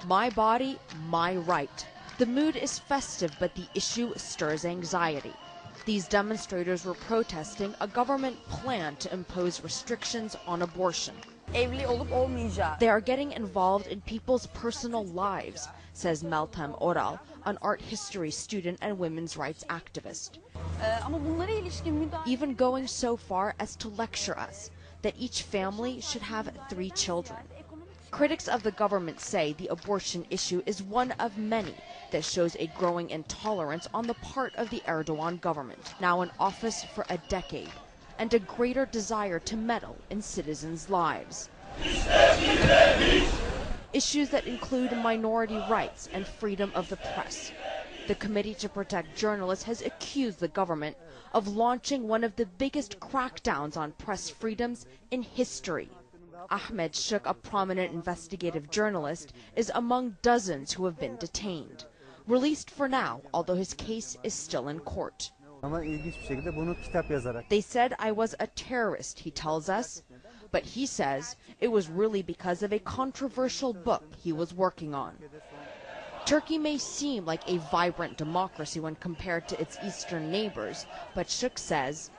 My body, my right. The mood is festive, but the issue stirs anxiety. These demonstrators were protesting a government plan to impose restrictions on abortion. They are getting involved in people's personal lives, says Meltem Oral, an art history student and women's rights activist. Even going so far as to lecture us that each family should have 3 children. Critics of the government say the abortion issue is one of many that shows a growing intolerance on the part of the Erdogan government, now in office for a decade, and a greater desire to meddle in citizens' lives. Issues that include minority rights and freedom of the press. The Committee to Protect Journalists has accused the government of launching one of the biggest crackdowns on press freedoms in history. Ahmed Shuk, a prominent investigative journalist, is among dozens who have been detained. Released for now, although his case is still in court. They said I was a terrorist, he tells us, but he says it was really because of a controversial book he was working on. Turkey may seem like a vibrant democracy when compared to its eastern neighbors, but Shuk says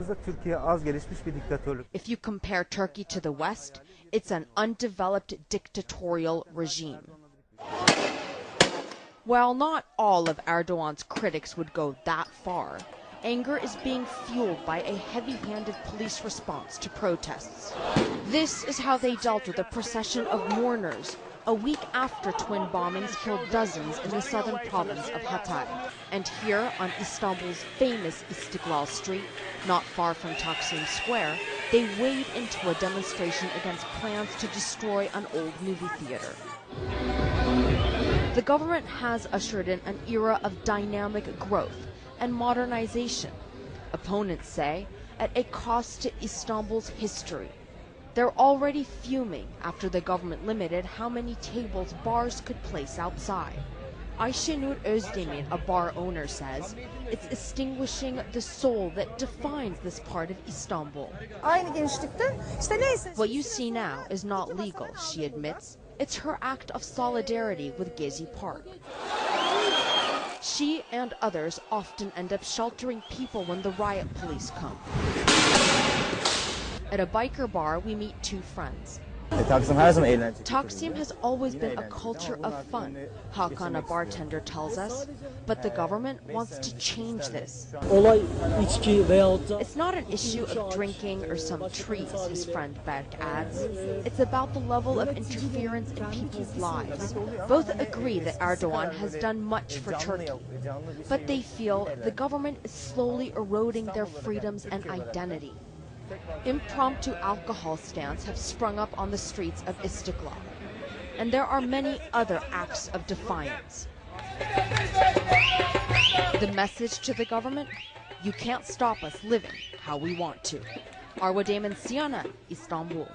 if you compare Turkey to the West, it's an undeveloped dictatorial regime. While not all of Erdogan's critics would go that far, anger is being fueled by a heavy-handed police response to protests. This is how they dealt with a procession of mourners a week after twin bombings killed dozens in the southern province of Hatay. And here on Istanbul's famous Istiklal Street, not far from Taksim Square, they wade into a demonstration against plans to destroy an old movie theater. The government has ushered in an era of dynamic growth and modernization, opponents say, at a cost to Istanbul's history. They're already fuming after the government limited how many tables bars could place outside. Ayşenur Özdemir, a bar owner, says it's extinguishing the soul that defines this part of Istanbul. What you see now is not legal, she admits. It's her act of solidarity with Gezi Park. She and others often end up sheltering people when the riot police come. At a biker bar, we meet 2 friends. Taksim has always been a culture of fun, Hakan, a bartender, tells us, but the government wants to change this. It's not an issue of drinking or some treats, his friend Berk adds. It's about the level of interference in people's lives. Both agree that Erdogan has done much for Turkey, but they feel the government is slowly eroding their freedoms and identity. Impromptu alcohol stands have sprung up on the streets of Istiklal, and there are many other acts of defiance. The message to the government? You can't stop us living how we want to. Arwa Damon, Siana, Istanbul.